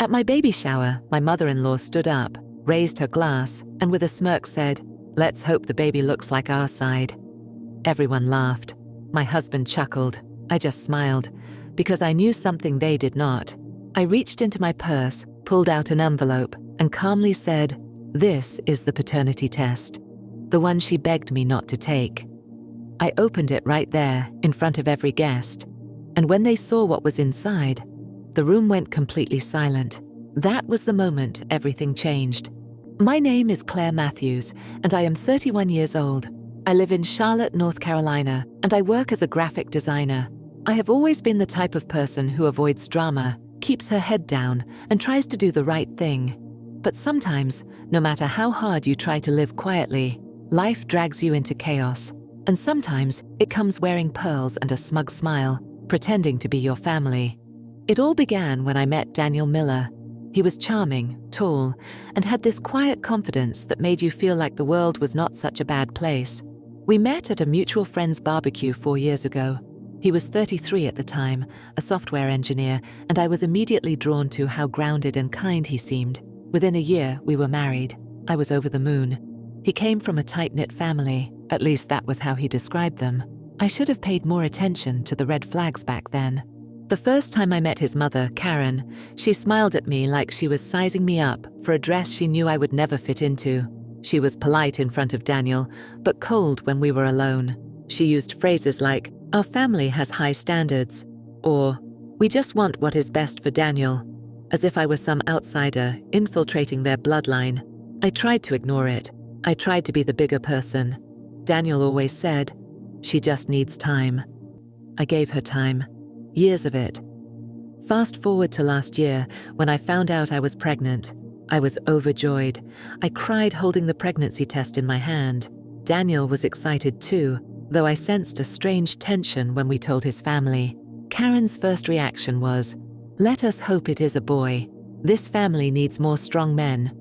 At my baby shower, my mother-in-law stood up, raised her glass, and with a smirk said, "Let's hope the baby looks like our side." Everyone laughed. My husband chuckled. I just smiled, because I knew something they did not. I reached into my purse, pulled out an envelope, and calmly said, "This is the paternity test, the one she begged me not to take." I opened it right there, in front of every guest, and when they saw what was inside, the room went completely silent. That was the moment everything changed. My name is Claire Matthews, and I am 31 years old. I live in Charlotte, North Carolina, and I work as a graphic designer. I have always been the type of person who avoids drama, keeps her head down, and tries to do the right thing. But sometimes, no matter how hard you try to live quietly, life drags you into chaos. And sometimes it comes wearing pearls and a smug smile, pretending to be your family. It all began when I met Daniel Miller. He was charming, tall, and had this quiet confidence that made you feel like the world was not such a bad place. We met at a mutual friend's barbecue 4 years ago. He was 33 at the time, a software engineer, and I was immediately drawn to how grounded and kind he seemed. Within a year, we were married. I was over the moon. He came from a tight-knit family, at least that was how he described them. I should have paid more attention to the red flags back then. The first time I met his mother, Karen, she smiled at me like she was sizing me up for a dress she knew I would never fit into. She was polite in front of Daniel, but cold when we were alone. She used phrases like, "Our family has high standards," or, "We just want what is best for Daniel," as if I was some outsider infiltrating their bloodline. I tried to ignore it. I tried to be the bigger person. Daniel always said, "She just needs time." I gave her time. Years of it. Fast forward to last year, when I found out I was pregnant. I was overjoyed. I cried holding the pregnancy test in my hand. Daniel was excited too, though I sensed a strange tension when we told his family. Karen's first reaction was, "Let us hope it is a boy. This family needs more strong men."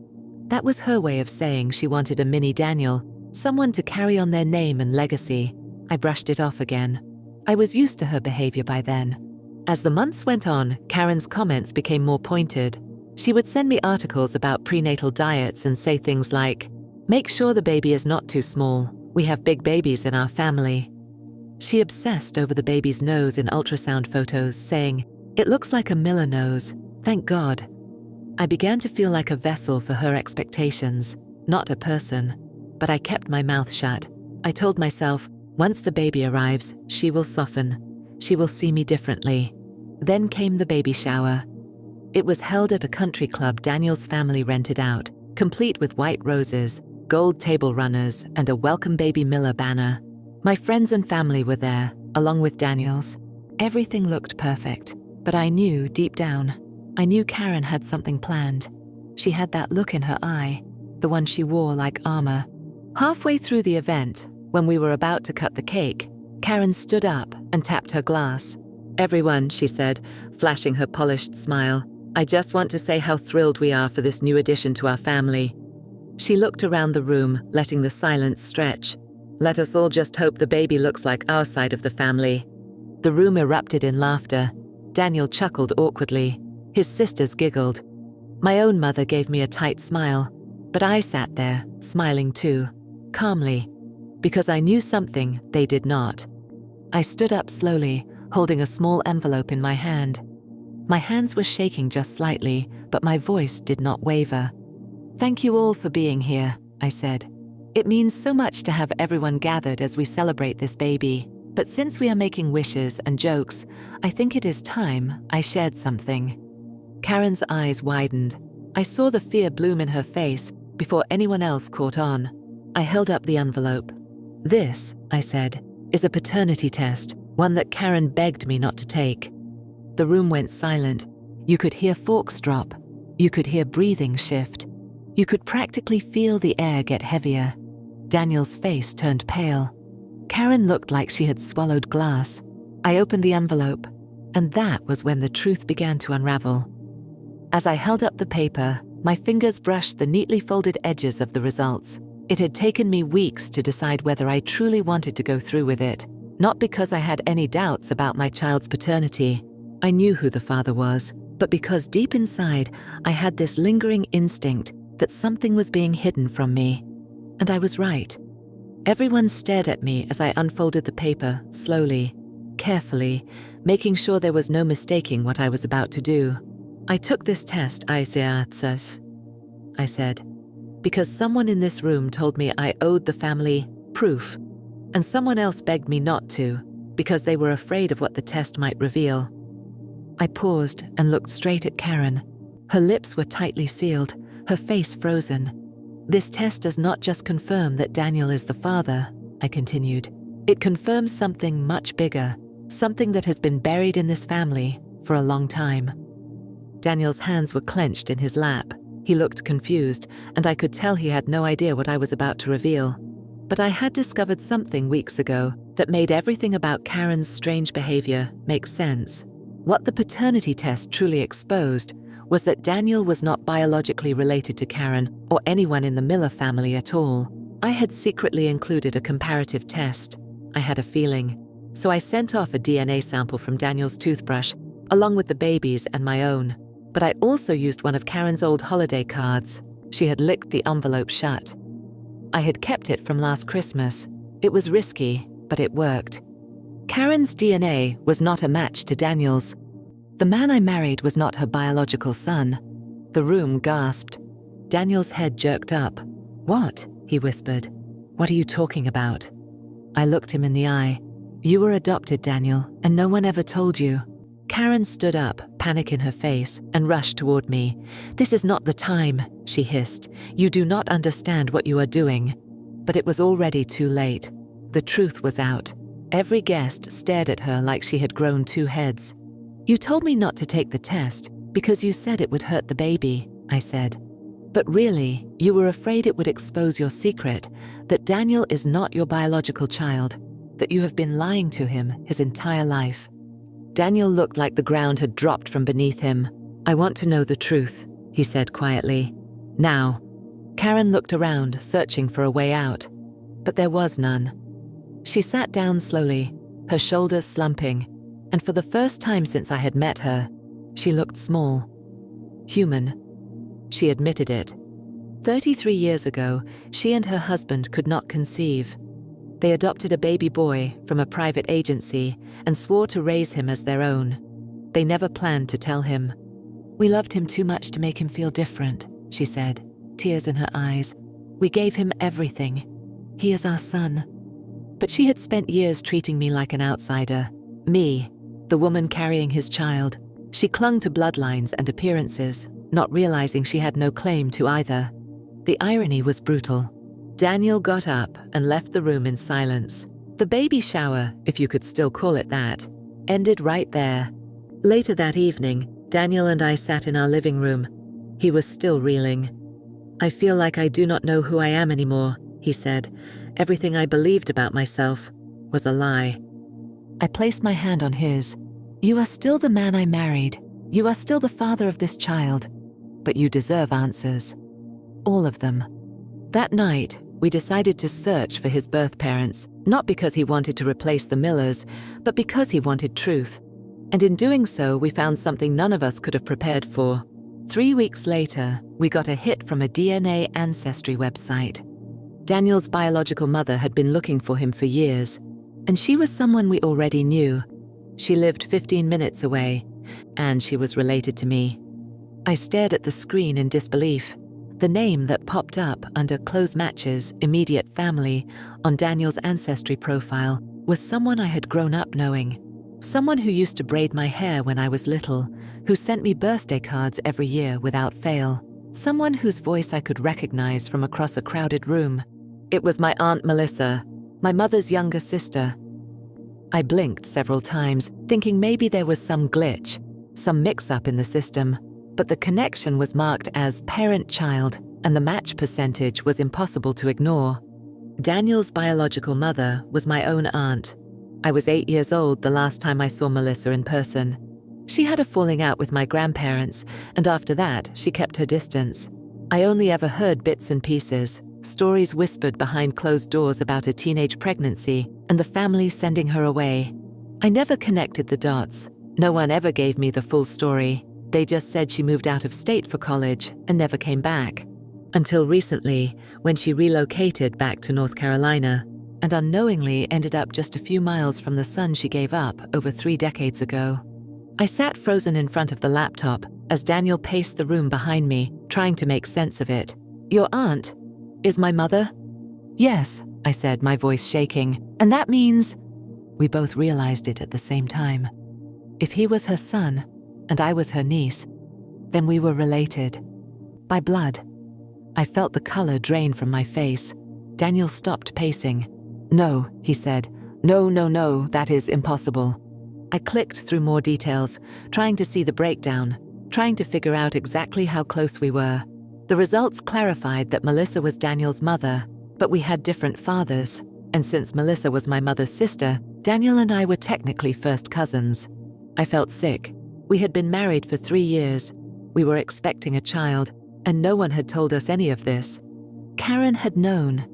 That was her way of saying she wanted a mini Daniel, someone to carry on their name and legacy. I brushed it off again. I was used to her behavior by then. As the months went on, Karen's comments became more pointed. She would send me articles about prenatal diets and say things like, "Make sure the baby is not too small. We have big babies in our family." She obsessed over the baby's nose in ultrasound photos, saying, "It looks like a Miller nose. Thank God." I began to feel like a vessel for her expectations, not a person. But I kept my mouth shut. I told myself, once the baby arrives, she will soften. She will see me differently. Then came the baby shower. It was held at a country club Daniel's family rented out, complete with white roses, gold table runners, and a Welcome Baby Miller banner. My friends and family were there, along with Daniel's. Everything looked perfect, but I knew deep down, I knew Karen had something planned. She had that look in her eye, the one she wore like armor. Halfway through the event, when we were about to cut the cake, Karen stood up and tapped her glass. "Everyone," she said, flashing her polished smile, "I just want to say how thrilled we are for this new addition to our family." She looked around the room, letting the silence stretch. "Let us all just hope the baby looks like our side of the family." The room erupted in laughter. Daniel chuckled awkwardly. His sisters giggled. My own mother gave me a tight smile, but I sat there, smiling too, calmly, because I knew something they did not. I stood up slowly, holding a small envelope in my hand. My hands were shaking just slightly, but my voice did not waver. "Thank you all for being here," I said. "It means so much to have everyone gathered as we celebrate this baby. But since we are making wishes and jokes, I think it is time I shared something." Karen's eyes widened. I saw the fear bloom in her face before anyone else caught on. I held up the envelope. "This," I said, "is a paternity test, one that Karen begged me not to take." The room went silent. You could hear forks drop. You could hear breathing shift. You could practically feel the air get heavier. Daniel's face turned pale. Karen looked like she had swallowed glass. I opened the envelope, and that was when the truth began to unravel. As I held up the paper, my fingers brushed the neatly folded edges of the results. It had taken me weeks to decide whether I truly wanted to go through with it, not because I had any doubts about my child's paternity. I knew who the father was. but because deep inside I had this lingering instinct that something was being hidden from me. And I was right. Everyone stared at me as I unfolded the paper slowly, carefully, making sure there was no mistaking what I was about to do. I took this test, I said, because someone in this room told me I owed the family proof, and someone else begged me not to, because they were afraid of what the test might reveal. I paused and looked straight at Karen. Her lips were tightly sealed, her face frozen. This test does not just confirm that Daniel is the father, I continued. It confirms something much bigger, something that has been buried in this family for a long time. Daniel's hands were clenched in his lap. He looked confused, and I could tell he had no idea what I was about to reveal. But I had discovered something weeks ago that made everything about Karen's strange behavior make sense. What the paternity test truly exposed was that Daniel was not biologically related to Karen or anyone in the Miller family at all. I had secretly included a comparative test. I had a feeling. So I sent off a DNA sample from Daniel's toothbrush, along with the baby's and my own. But I also used one of Karen's old holiday cards. She had licked the envelope shut. I had kept it from last Christmas. It was risky, but it worked. Karen's DNA was not a match to Daniel's. The man I married was not her biological son. The room gasped. Daniel's head jerked up. "What?" he whispered. "What are you talking about?" I looked him in the eye. "You were adopted, Daniel, and no one ever told you." Karen stood up, panic in her face, and rushed toward me. "This is not the time," she hissed. "You do not understand what you are doing." But it was already too late. The truth was out. Every guest stared at her like she had grown two heads. "You told me not to take the test because you said it would hurt the baby," I said. "But really, you were afraid it would expose your secret, that Daniel is not your biological child, that you have been lying to him his entire life." Daniel looked like the ground had dropped from beneath him. "I want to know the truth," he said quietly. "Now." Karen looked around, searching for a way out. But there was none. She sat down slowly, her shoulders slumping, and for the first time since I had met her, she looked small. Human. She admitted it. 33 years ago, she and her husband could not conceive. They adopted a baby boy from a private agency and swore to raise him as their own. They never planned to tell him. "We loved him too much to make him feel different," she said, tears in her eyes. "We gave him everything. He is our son." But she had spent years treating me like an outsider. Me, the woman carrying his child. She clung to bloodlines and appearances, not realizing she had no claim to either. The irony was brutal. Daniel got up and left the room in silence. The baby shower, if you could still call it that, ended right there. Later that evening, Daniel and I sat in our living room. He was still reeling. "I feel like I do not know who I am anymore," he said. "Everything I believed about myself was a lie." I placed my hand on his. "You are still the man I married. You are still the father of this child. But you deserve answers. All of them." That night, we decided to search for his birth parents, not because he wanted to replace the Millers, but because he wanted truth. And in doing so, we found something none of us could have prepared for. 3 weeks later, we got a hit from a DNA ancestry website. Daniel's biological mother had been looking for him for years, and she was someone we already knew. She lived 15 minutes away, and she was related to me. I stared at the screen in disbelief. The name that popped up under Close Matches, Immediate Family on Daniel's ancestry profile was someone I had grown up knowing. Someone who used to braid my hair when I was little, who sent me birthday cards every year without fail. Someone whose voice I could recognize from across a crowded room. It was my Aunt Melissa, my mother's younger sister. I blinked several times, thinking maybe there was some glitch, some mix-up in the system. But the connection was marked as parent-child, and the match percentage was impossible to ignore. Daniel's biological mother was my own aunt. I was 8 years old the last time I saw Melissa in person. She had a falling out with my grandparents, and after that, she kept her distance. I only ever heard bits and pieces, stories whispered behind closed doors about a teenage pregnancy and the family sending her away. I never connected the dots. No one ever gave me the full story. They just said she moved out of state for college and never came back. Until recently, when she relocated back to North Carolina and unknowingly ended up just a few miles from the son she gave up over 3 decades ago. I sat frozen in front of the laptop as Daniel paced the room behind me, trying to make sense of it. "Your aunt is my mother?" "Yes," I said, my voice shaking. "And that means—" We both realized it at the same time. If he was her son and I was her niece, then we were related. By blood. I felt the color drain from my face. Daniel stopped pacing. "No," he said. No, that is impossible." I clicked through more details, trying to see the breakdown, trying to figure out exactly how close we were. The results clarified that Melissa was Daniel's mother, but we had different fathers, and since Melissa was my mother's sister, Daniel and I were technically first cousins. I felt sick. We had been married for 3 years. We were expecting a child, and no one had told us any of this. Karen had known.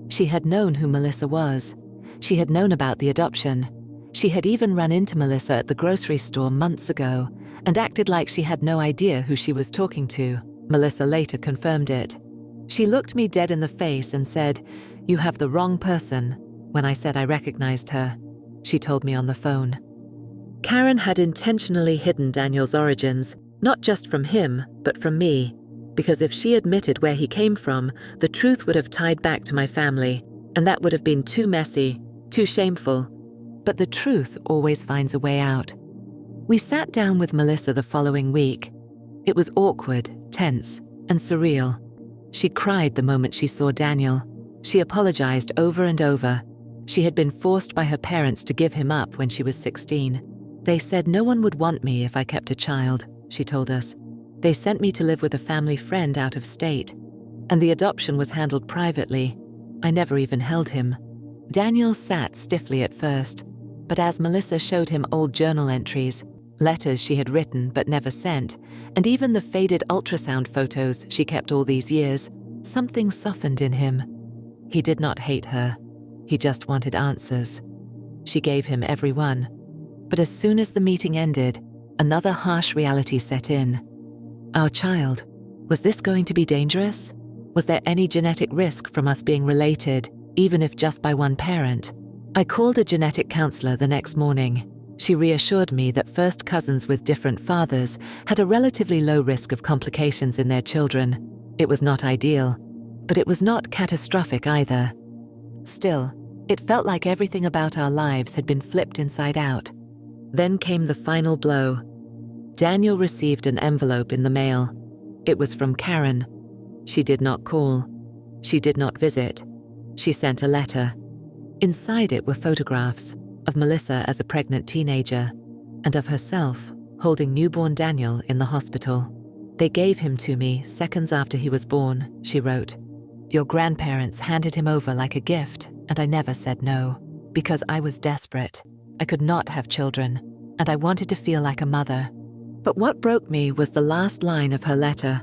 She had known who Melissa was. She had known about the adoption. She had even run into Melissa at the grocery store months ago and acted like she had no idea who she was talking to. Melissa later confirmed it. She looked me dead in the face and said, "You have the wrong person," when I said I recognized her. She told me on the phone. Karen had intentionally hidden Daniel's origins, not just from him, but from me, because if she admitted where he came from, the truth would have tied back to my family, and that would have been too messy, too shameful. But the truth always finds a way out. We sat down with Melissa the following week. It was awkward, tense, and surreal. She cried the moment she saw Daniel. She apologized over and over. She had been forced by her parents to give him up when she was 16. "They said no one would want me if I kept a child," she told us. "They sent me to live with a family friend out of state. And the adoption was handled privately. I never even held him." Daniel sat stiffly at first, but as Melissa showed him old journal entries, letters she had written but never sent, and even the faded ultrasound photos she kept all these years, something softened in him. He did not hate her. He just wanted answers. She gave him every one. But as soon as the meeting ended, another harsh reality set in. Our child. Was this going to be dangerous? Was there any genetic risk from us being related, even if just by one parent? I called a genetic counselor the next morning. She reassured me that first cousins with different fathers had a relatively low risk of complications in their children. It was not ideal, but it was not catastrophic either. Still, it felt like everything about our lives had been flipped inside out. Then came the final blow. Daniel received an envelope in the mail. It was from Karen. She did not call. She did not visit. She sent a letter. Inside it were photographs of Melissa as a pregnant teenager and of herself holding newborn Daniel in the hospital. "They gave him to me seconds after he was born," she wrote. "Your grandparents handed him over like a gift, and I never said no, because I was desperate. I could not have children, and I wanted to feel like a mother." But what broke me was the last line of her letter.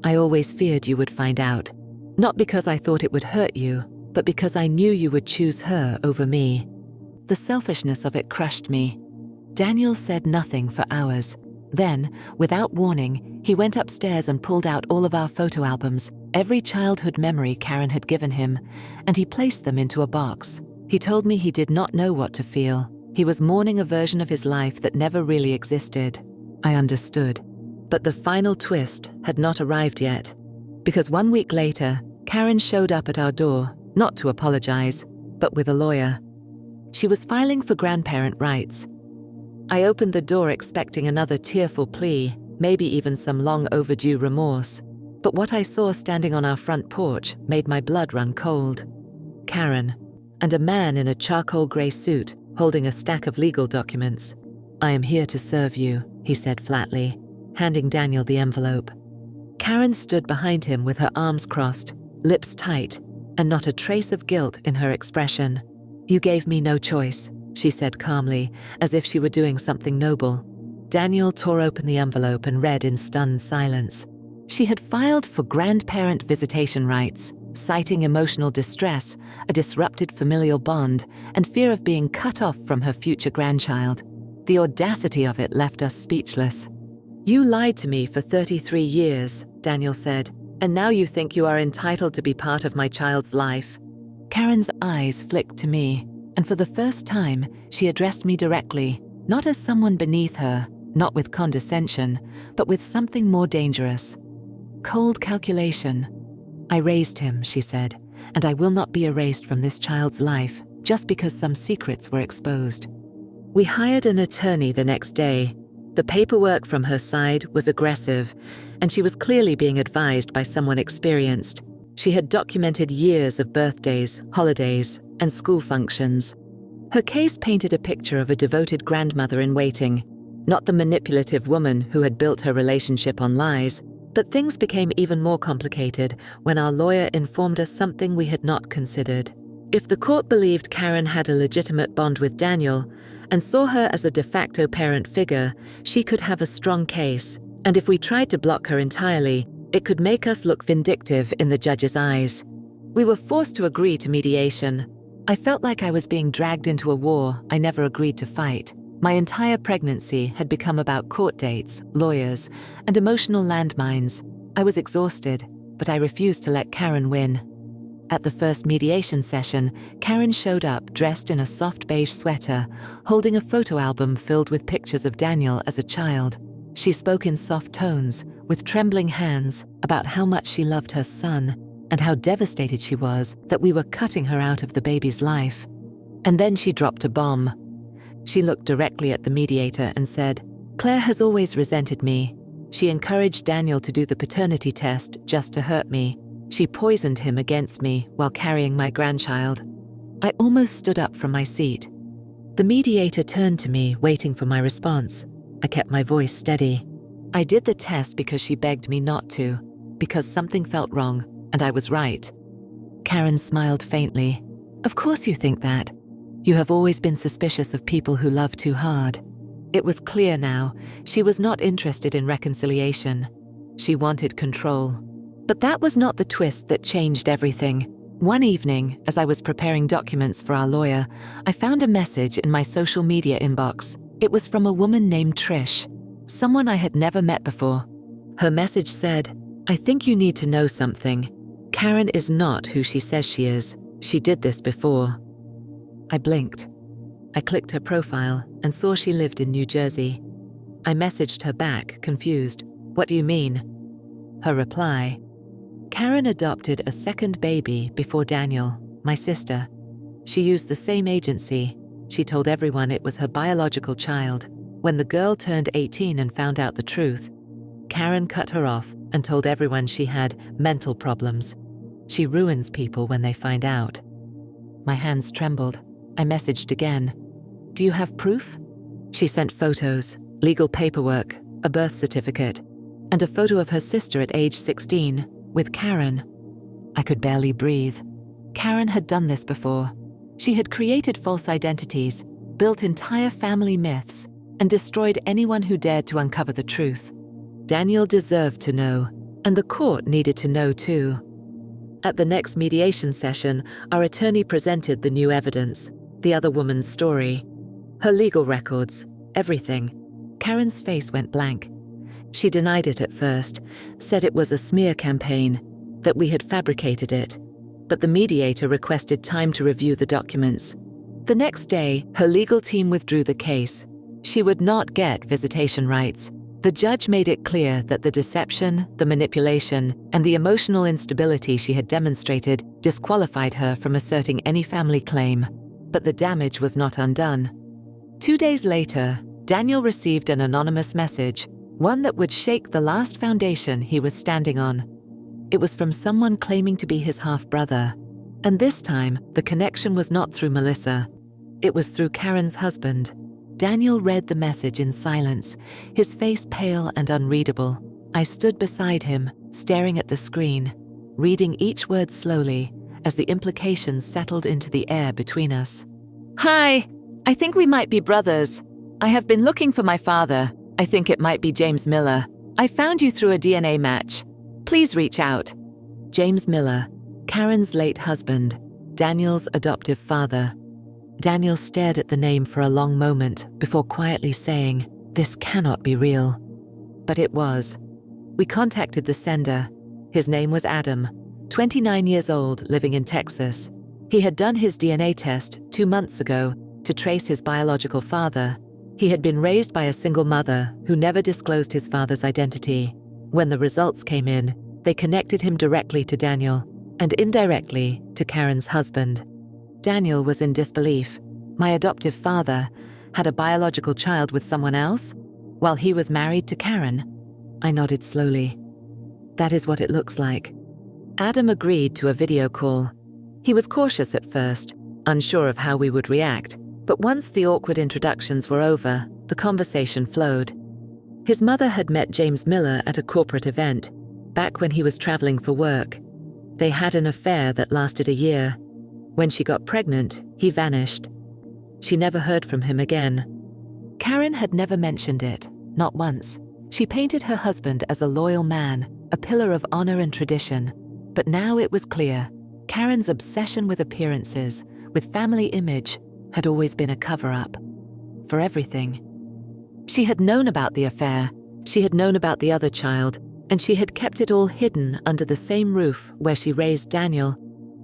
"I always feared you would find out, not because I thought it would hurt you, but because I knew you would choose her over me." The selfishness of it crushed me. Daniel said nothing for hours. Then, without warning, he went upstairs and pulled out all of our photo albums, every childhood memory Karen had given him, and he placed them into a box. He told me he did not know what to feel. He was mourning a version of his life that never really existed. I understood. But the final twist had not arrived yet, because 1 week later, Karen showed up at our door, not to apologize, but with a lawyer. She was filing for grandparent rights. I opened the door expecting another tearful plea, maybe even some long overdue remorse. But what I saw standing on our front porch made my blood run cold. Karen, and a man in a charcoal grey suit holding a stack of legal documents. "I am here to serve you," he said flatly, handing Daniel the envelope. Karen stood behind him with her arms crossed, lips tight, and not a trace of guilt in her expression. "You gave me no choice," she said calmly, as if she were doing something noble. Daniel tore open the envelope and read in stunned silence. She had filed for grandparent visitation rights, citing emotional distress, a disrupted familial bond, and fear of being cut off from her future grandchild. The audacity of it left us speechless. "You lied to me for 33 years, Daniel said, "and now you think you are entitled to be part of my child's life." Karen's eyes flicked to me, and for the first time, she addressed me directly, not as someone beneath her, not with condescension, but with something more dangerous. Cold calculation. "I raised him," she said, "and I will not be erased from this child's life just because some secrets were exposed." We hired an attorney the next day. The paperwork from her side was aggressive, and she was clearly being advised by someone experienced. She had documented years of birthdays, holidays, and school functions. Her case painted a picture of a devoted grandmother in waiting, not the manipulative woman who had built her relationship on lies. But things became even more complicated when our lawyer informed us something we had not considered. If the court believed Karen had a legitimate bond with Daniel and saw her as a de facto parent figure, she could have a strong case. And if we tried to block her entirely, it could make us look vindictive in the judge's eyes. We were forced to agree to mediation. I felt like I was being dragged into a war I never agreed to fight. My entire pregnancy had become about court dates, lawyers, and emotional landmines. I was exhausted, but I refused to let Karen win. At the first mediation session, Karen showed up dressed in a soft beige sweater, holding a photo album filled with pictures of Daniel as a child. She spoke in soft tones, with trembling hands, about how much she loved her son and how devastated she was that we were cutting her out of the baby's life. And then she dropped a bomb. She looked directly at the mediator and said, "Claire has always resented me. She encouraged Daniel to do the paternity test just to hurt me. She poisoned him against me while carrying my grandchild." I almost stood up from my seat. The mediator turned to me, waiting for my response. I kept my voice steady. "I did the test because she begged me not to, because something felt wrong, and I was right." Karen smiled faintly. "Of course you think that. You have always been suspicious of people who love too hard." It was clear now, she was not interested in reconciliation. She wanted control. But that was not the twist that changed everything. One evening, as I was preparing documents for our lawyer, I found a message in my social media inbox. It was from a woman named Trish, someone I had never met before. Her message said, "I think you need to know something. Karen is not who she says she is. She did this before." I blinked. I clicked her profile and saw she lived in New Jersey. I messaged her back, confused. "What do you mean?" Her reply, "Karen adopted a second baby before Daniel, my sister. She used the same agency. She told everyone it was her biological child. When the girl turned 18 and found out the truth, Karen cut her off and told everyone she had mental problems. She ruins people when they find out." My hands trembled. I messaged again. "Do you have proof?" She sent photos, legal paperwork, a birth certificate, and a photo of her sister at age 16, with Karen. I could barely breathe. Karen had done this before. She had created false identities, built entire family myths, and destroyed anyone who dared to uncover the truth. Daniel deserved to know, and the court needed to know too. At the next mediation session, our attorney presented the new evidence, the other woman's story, her legal records, everything. Karen's face went blank. She denied it at first, said it was a smear campaign, that we had fabricated it. But the mediator requested time to review the documents. The next day, her legal team withdrew the case. She would not get visitation rights. The judge made it clear that the deception, the manipulation, and the emotional instability she had demonstrated disqualified her from asserting any family claim. But the damage was not undone. 2 days later, Daniel received an anonymous message, one that would shake the last foundation he was standing on. It was from someone claiming to be his half-brother. And this time, the connection was not through Melissa. It was through Karen's husband. Daniel read the message in silence, his face pale and unreadable. I stood beside him, staring at the screen, reading each word slowly as the implications settled into the air between us. "Hi, I think we might be brothers. I have been looking for my father. I think it might be James Miller. I found you through a DNA match. Please reach out." James Miller, Karen's late husband, Daniel's adoptive father. Daniel stared at the name for a long moment before quietly saying, "This cannot be real." but it was. We contacted the sender. His name was Adam, 29 years old, living in Texas. He had done his DNA test 2 months ago to trace his biological father. He had been raised by a single mother who never disclosed his father's identity. When the results came in, they connected him directly to Daniel and indirectly to Karen's husband. Daniel was in disbelief. My adoptive father had a biological child with someone else while he was married to Karen. I nodded slowly. That is what it looks like. Adam agreed to a video call. He was cautious at first, unsure of how we would react, but once the awkward introductions were over, the conversation flowed. His mother had met James Miller at a corporate event, back when he was traveling for work. They had an affair that lasted a year. When she got pregnant, he vanished. She never heard from him again. Karen had never mentioned it, not once. She painted her husband as a loyal man, a pillar of honor and tradition. But now it was clear, Karen's obsession with appearances, with family image, had always been a cover-up. For everything. She had known about the affair, she had known about the other child, and she had kept it all hidden under the same roof where she raised Daniel,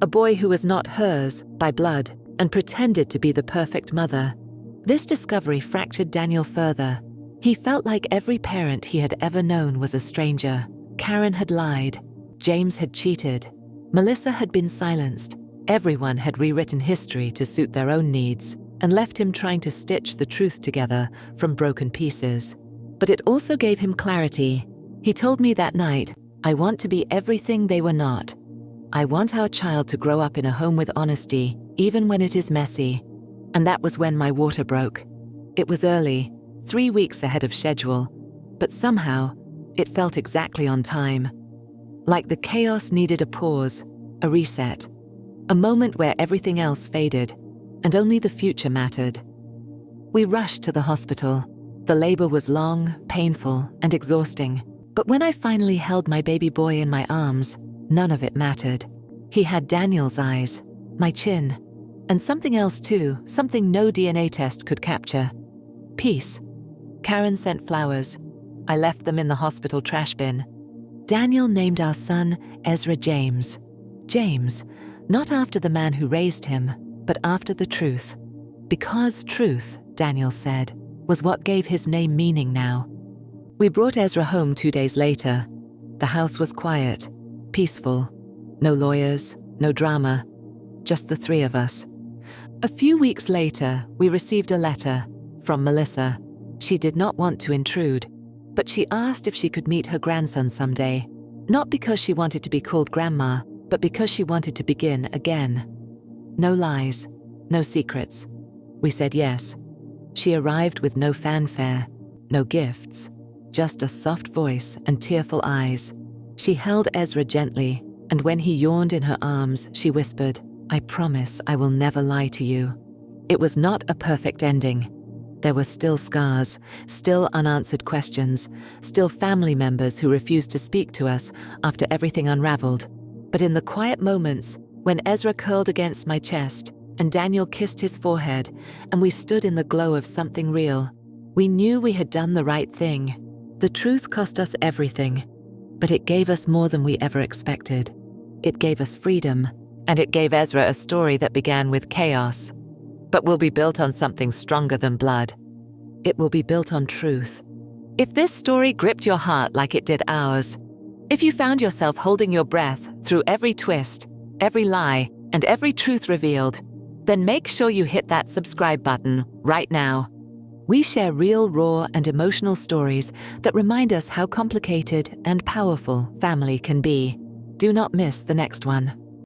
a boy who was not hers by blood, and pretended to be the perfect mother. This discovery fractured Daniel further. He felt like every parent he had ever known was a stranger. Karen had lied. James had cheated. Melissa had been silenced. Everyone had rewritten history to suit their own needs and left him trying to stitch the truth together from broken pieces. But it also gave him clarity. He told me that night, "I want to be everything they were not. I want our child to grow up in a home with honesty, even when it is messy." And that was when my water broke. It was early, 3 weeks ahead of schedule, but somehow it felt exactly on time. Like the chaos needed a pause, a reset, a moment where everything else faded and only the future mattered. We rushed to the hospital. The labor was long, painful, and exhausting. But when I finally held my baby boy in my arms, none of it mattered. He had Daniel's eyes, my chin, and something else too, something no DNA test could capture. Peace. Karen sent flowers. I left them in the hospital trash bin. Daniel named our son Ezra James. James, not after the man who raised him, but after the truth. Because truth, Daniel said, was what gave his name meaning now. We brought Ezra home 2 days later. The house was quiet, peaceful. No lawyers, no drama, just the 3 of us. A few weeks later, we received a letter from Melissa. She did not want to intrude, but she asked if she could meet her grandson someday, not because she wanted to be called grandma, but because she wanted to begin again. No lies, no secrets. We said yes. She arrived with no fanfare, no gifts, just a soft voice and tearful eyes. She held Ezra gently, and when he yawned in her arms, she whispered, "I promise I will never lie to you." It was not a perfect ending. There were still scars, still unanswered questions, still family members who refused to speak to us after everything unraveled. But in the quiet moments, when Ezra curled against my chest and Daniel kissed his forehead and we stood in the glow of something real, we knew we had done the right thing. The truth cost us everything, but it gave us more than we ever expected. It gave us freedom, and it gave Ezra a story that began with chaos, but will be built on something stronger than blood. It will be built on truth. If this story gripped your heart like it did ours, if you found yourself holding your breath through every twist, every lie, and every truth revealed, then make sure you hit that subscribe button right now. We share real, raw, and emotional stories that remind us how complicated and powerful family can be. Do not miss the next one.